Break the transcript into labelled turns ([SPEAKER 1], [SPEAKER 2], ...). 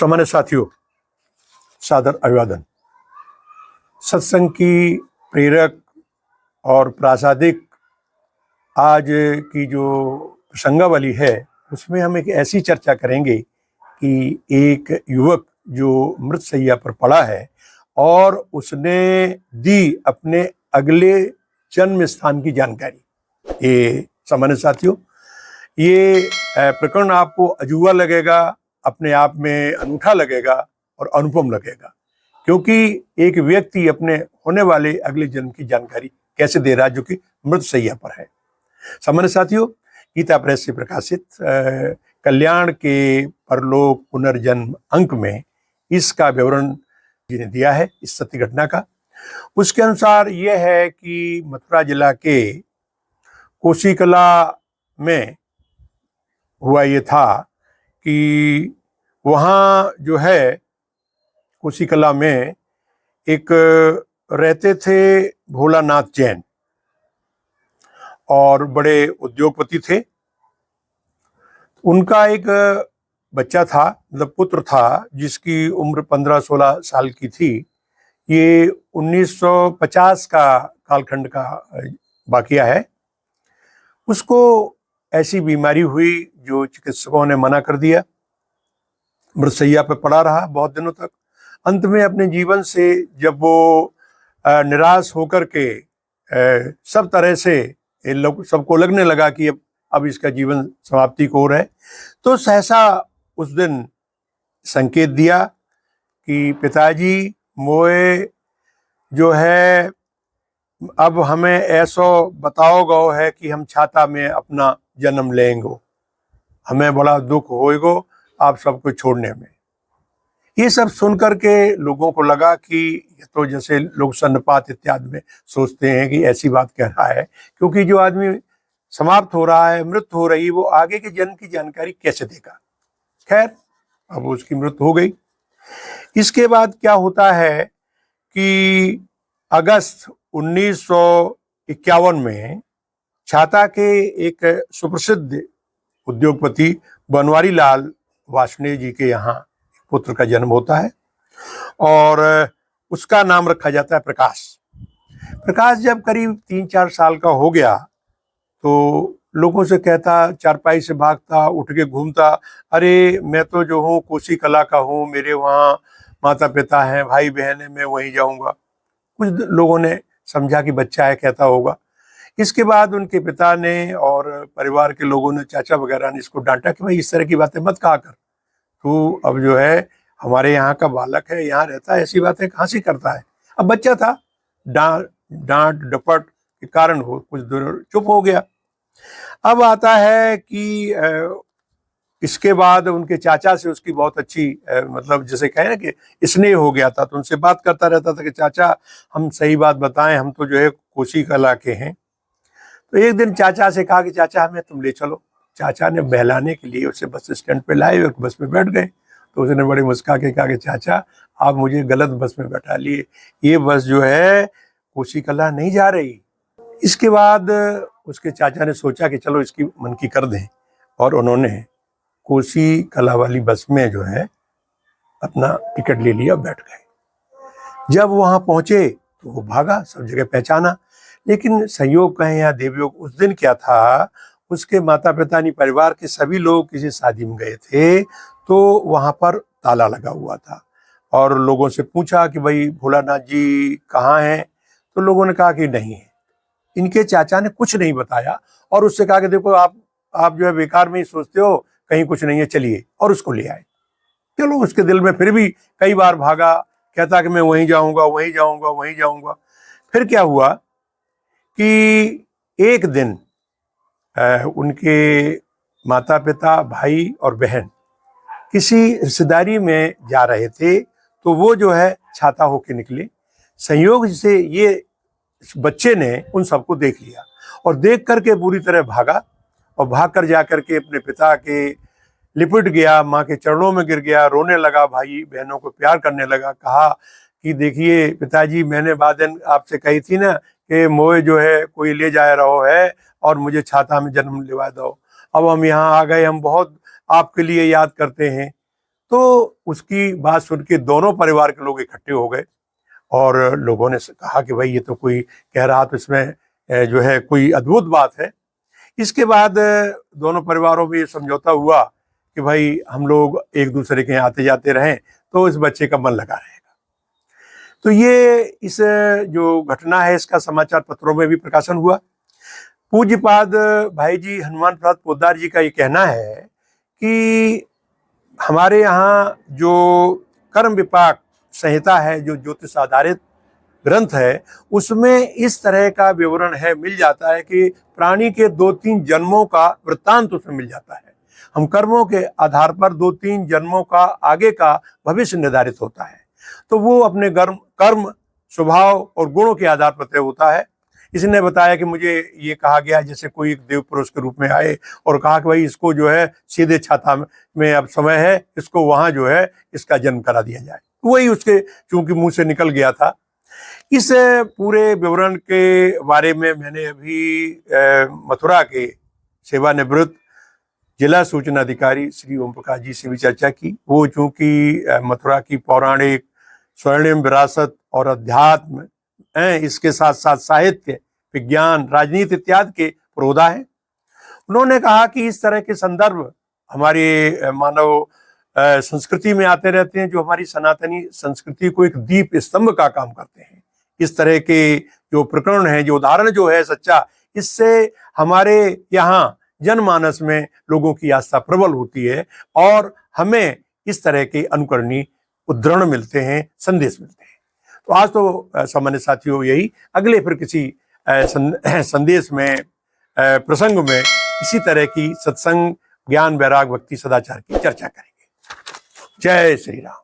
[SPEAKER 1] सामान्य साथियों, सादर अभिवादन। सत्संग की प्रेरक और प्रासादिक आज की जो प्रसंगावली है उसमें हम एक ऐसी चर्चा करेंगे कि एक युवक जो मृतशैया पर पड़ा है और उसने दी अपने अगले जन्म स्थान की जानकारी। ये सामान्य साथियों, ये प्रकरण आपको अजूबा लगेगा, अपने आप में अनूठा लगेगा और अनुपम लगेगा, क्योंकि एक व्यक्ति अपने होने वाले अगले जन्म की जानकारी कैसे दे रहा है जो कि मृतशैया पर है। सामान्य साथियों, गीता प्रेस से प्रकाशित कल्याण के परलोक पुनर्जन्म अंक में इसका विवरण जिन्हें दिया है इस सत्य घटना का। उसके अनुसार यह है कि मथुरा जिला के कोसीकला में हुआ ये था कि वहाँ जो है कोसीकला में एक रहते थे भोलानाथ जैन और बड़े उद्योगपति थे। उनका एक बच्चा था, मतलब पुत्र था, जिसकी उम्र 15-16 साल की थी। ये 1950 का कालखंड का वाकया है। उसको ऐसी बीमारी हुई जो चिकित्सकों ने मना कर दिया। मृतशैया पर पड़ा रहा बहुत दिनों तक। अंत में अपने जीवन से जब वो निराश होकर के सब तरह से सबको लगने लगा कि अब इसका जीवन समाप्ति को ओर है, तो सहसा उस दिन संकेत दिया कि पिताजी मोए जो है अब हमें ऐसो बताओ गो है कि हम छाता में अपना जन्म लेंगे, हमें बड़ा दुख होएगो आप सबको छोड़ने में। ये सब सुनकर के लोगों को लगा कि ये तो जैसे लोग सन्नपात इत्यादि में सोचते हैं कि ऐसी बात कह रहा है, क्योंकि जो आदमी समाप्त हो रहा है, मृत्यु हो रही, वो आगे के जन्म की जानकारी कैसे देगा। खैर, अब उसकी मृत्यु हो गई। इसके बाद क्या होता है कि अगस्त 1951 में छाता के एक सुप्रसिद्ध उद्योगपति बनवारी लाल वार्ष्णेय जी के यहाँ पुत्र का जन्म होता है और उसका नाम रखा जाता है प्रकाश। प्रकाश जब करीब 3-4 साल का हो गया तो लोगों से कहता, चारपाई से भागता, उठ के घूमता, अरे मैं तो जो हूँ कोसीकला का हूँ, मेरे वहाँ माता पिता हैं, भाई बहन है, मैं वहीं जाऊँगा। कुछ लोगों ने समझा कि बच्चा है, कहता होगा। इसके बाद उनके पिता ने और परिवार के लोगों ने, चाचा वगैरह ने इसको डांटा कि भाई इस तरह की बातें मत कहा कर, तू अब जो है हमारे यहाँ का बालक है, यहाँ रहता है, ऐसी बातें कहाँ से करता है। अब बच्चा था, डांट डपट के कारण वो कुछ देर चुप हो गया। अब आता है कि इसके बाद उनके चाचा से उसकी बहुत अच्छी मतलब जैसे कहे ना कि स्नेह हो गया था, तो उनसे बात करता रहता था कि चाचा हम सही बात बताएं, हम तो जो है कोसीकला के हैं। तो एक दिन चाचा से कहा कि चाचा हमें तुम ले चलो। चाचा ने बहलाने के लिए उसे बस स्टैंड पे लाए और बस में बैठ गए। तो उसने बड़ी मुस्का के कहा कि चाचा आप मुझे गलत बस में बैठा लिए, ये बस जो है कोसीकला नहीं जा रही। इसके बाद उसके चाचा ने सोचा कि चलो इसकी मन की कर दें, और उन्होंने कोसीकला वाली बस में जो है अपना टिकट ले लिया, बैठ गए। जब वहाँ पहुँचे तो वो भागा, सब जगह पहचाना, लेकिन संयोग कहें या देवयोग, उस दिन क्या था, उसके माता पिता नहीं, परिवार के सभी लोग किसी शादी में गए थे, तो वहाँ पर ताला लगा हुआ था। और लोगों से पूछा कि भाई भोलानाथ जी कहाँ हैं, तो लोगों ने कहा कि नहीं है। इनके चाचा ने कुछ नहीं बताया और उससे कहा कि देखो आप जो है बेकार में ही सोचते हो, कहीं कुछ नहीं है, चलिए, और उसको ले आए। चलो, उसके दिल में फिर भी कई बार भागा, कहता कि मैं वहीं जाऊंगा, वहीं जाऊंगा, वहीं जाऊंगा। फिर क्या हुआ कि एक दिन उनके माता पिता, भाई और बहन किसी रिश्तेदारी में जा रहे थे, तो वो जो है छाता होके निकले। संयोग से ये बच्चे ने उन सबको देख लिया और देख करके बुरी तरह भागा, और भाग कर जा करके अपने पिता के लिपट गया, माँ के चरणों में गिर गया, रोने लगा, भाई बहनों को प्यार करने लगा। कहा कि देखिए पिताजी, मैंने बात आपसे कही थी ना कि मोए जो है कोई ले जा रहा है और मुझे छाता में जन्म दिलवा दो। अब हम यहाँ आ गए, हम बहुत आपके लिए याद करते हैं। तो उसकी बात सुन के दोनों परिवार के लोग इकट्ठे हो गए और लोगों ने कहा कि भाई ये तो कोई कह रहा, तो इसमें जो है कोई अद्भुत बात है। इसके बाद दोनों परिवारों में ये समझौता हुआ कि भाई हम लोग एक दूसरे के यहाँ आते जाते रहें तो इस बच्चे का मन लगा रहेगा। तो ये इस जो घटना है इसका समाचार पत्रों में भी प्रकाशन हुआ। पूज्यपाद भाई जी हनुमान प्रसाद पोद्दार जी का ये कहना है कि हमारे यहाँ जो कर्म विपाक संहिता है, जो ज्योतिष आधारित ग्रंथ है, उसमें इस तरह का विवरण है, मिल जाता है कि प्राणी के 2-3 जन्मों का वृत्तांत उसमें मिल जाता है। हम कर्मों के आधार पर 2-3 जन्मों का आगे का भविष्य निर्धारित होता है, तो वो अपने कर्म स्वभाव और गुणों के आधार पर तय होता है। इसने बताया कि मुझे ये कहा गया जैसे कोई एक देव पुरुष के रूप में आए और कहा कि भाई इसको जो है सीधे छाता में अब समय है, इसको वहां जो है इसका जन्म करा दिया जाए। वही उसके चूंकि मुंह से निकल गया था। इस पूरे विवरण के बारे में मैंने अभी मथुरा के सेवानिवृत्त जिला सूचना अधिकारी श्री ओम प्रकाश जी से भी चर्चा की। वो चूंकि मथुरा की पौराणिक स्वर्णिम विरासत और अध्यात्म, इसके साथ साथ साहित्य, विज्ञान, राजनीति इत्यादि के प्रोधा हैं। उन्होंने कहा कि इस तरह के संदर्भ हमारे मानव संस्कृति में आते रहते हैं, जो हमारी सनातनी संस्कृति को एक दीप स्तंभ का काम करते हैं। इस तरह के जो प्रकरण है, जो उदाहरण जो है सच्चा, इससे हमारे यहाँ जनमानस में लोगों की आस्था प्रबल होती है और हमें इस तरह के अनुकरणीय उद्धरण मिलते हैं, संदेश मिलते हैं। तो आज तो सामान्य साथियों यही, अगले फिर किसी संदेश में, प्रसंग में इसी तरह की सत्संग, ज्ञान, वैराग, भक्ति, सदाचार की चर्चा करेंगे। जय श्री राम।